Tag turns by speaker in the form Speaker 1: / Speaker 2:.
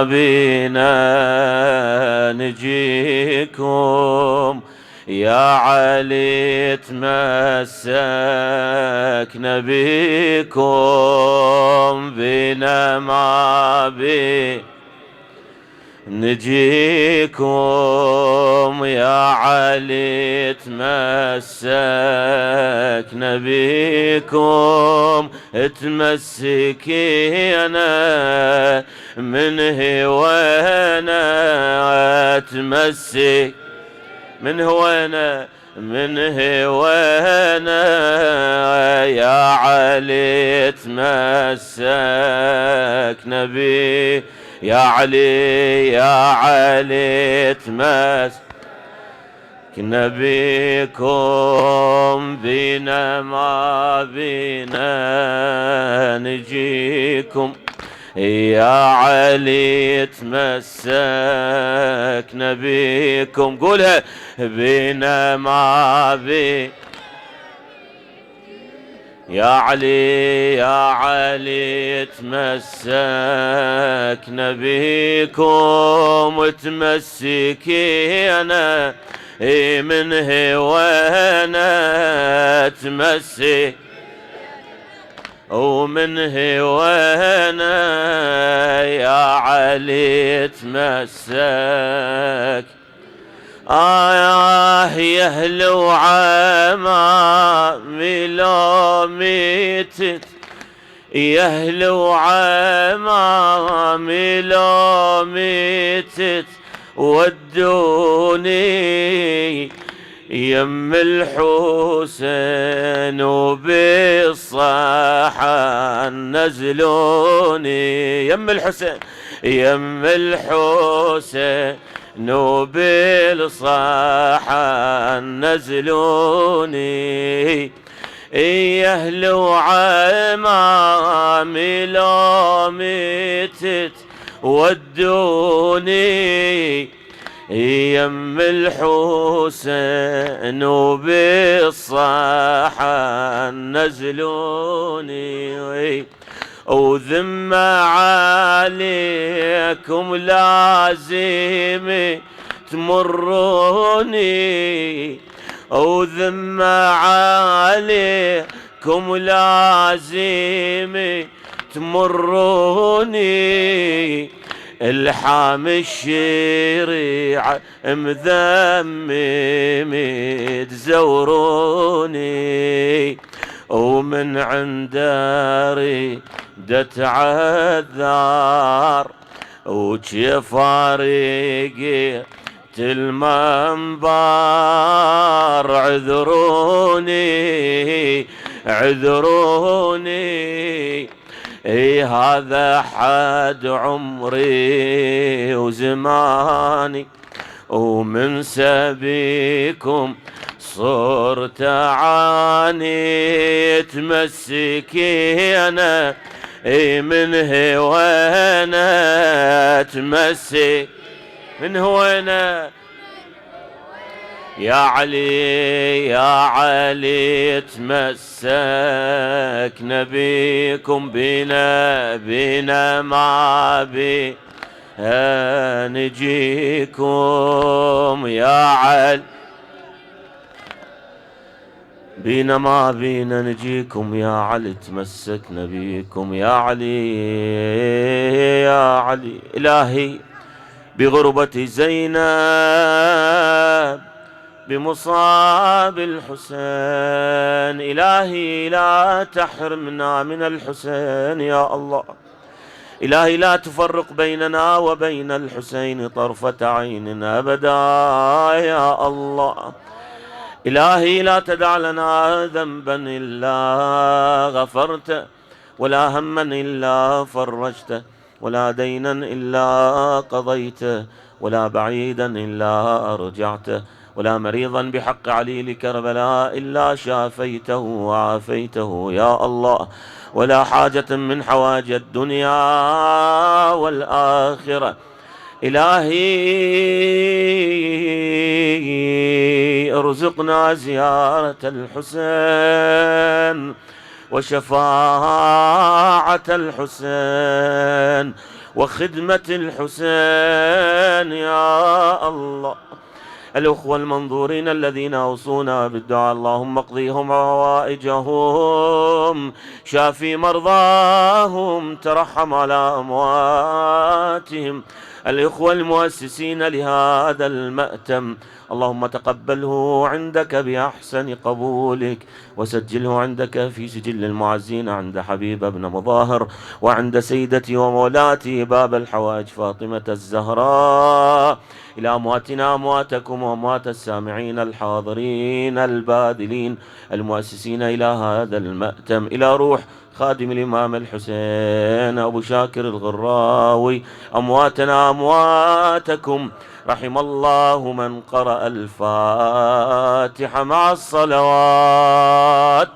Speaker 1: بينا نجيكم يا علي تمسكنا بيكم بينا ما بي نجيكم يا علي تمسكنا بيكم تمسكينا من هوانا تمسك من هوانا من هوانا يا علي تمسكنا بي يا علي تمسكنا بيكم بينا ما بينا نجيكم يا علي تمسكنا بيكم قولها بينا ما بي يا علي تمسكنا بيكم تمسكينا من هوانا تمسك ومن هوانا يا علي تمسك يا أهل وعمامي لو ميتت يا أهل وعمامي لو ميتت ودوني يم الحسين وبالصحن نزلوني يم الحسين وبالصحن نزلوني يا أهل وعمامي لو ميتت ودوني يم الحسين وبالصحن نزلوني وذم عليكم لازم تمروني وذم عليكم لازم تمروني الحام الشريعة مذمم تزوروني ومن عند ريدة عذار وجي فارقي المنبر عذروني هذا حد عمري وزماني ومن سبيكم صرت عاني تمسكينا من هوانا تمسك من هوانا يا علي تمسكنا بيكم بينا ما بي نجيكم يا علي بينا ما بينا نجيكم يا علي تمسكنا بيكم يا علي إلهي بغربة زينب بمصاب الحسين إلهي لا تحرمنا من الحسين يا الله إلهي لا تفرق بيننا وبين الحسين طرفة عين أبدا يا الله إلهي لا تدع لنا ذنبا إلا غفرته ولا هما إلا فرجته ولا دينا إلا قضيته ولا بعيدا إلا أرجعته ولا مريضا بحق عليل كربلاء إلا شافيته وعافيته يا الله ولا حاجة من حوائج الدنيا والآخرة إلهي ارزقنا زيارة الحسين وشفاعة الحسين وخدمة الحسين يا الله. الأخوة المنظورين الذين أوصونا بالدعاء اللهم اقضيهم حوائجهم، شافي مرضاهم، ترحم على أمواتهم. الإخوة المؤسسين لهذا المأتم اللهم تقبله عندك بأحسن قبولك، وسجله عندك في سجل المعزين عند حبيب بن مظاهر، وعند سيدتي ومولاتي باب الحوائج فاطمة الزهراء. إلى أمواتنا أمواتكم وأموات السامعين الحاضرين الباذلين المؤسسين إلى هذا المأتم، إلى روح خادم الإمام الحسين أبو شاكر الغراوي، أمواتنا أمواتكم. رحم الله من قرأ الفاتحة مع الصلوات.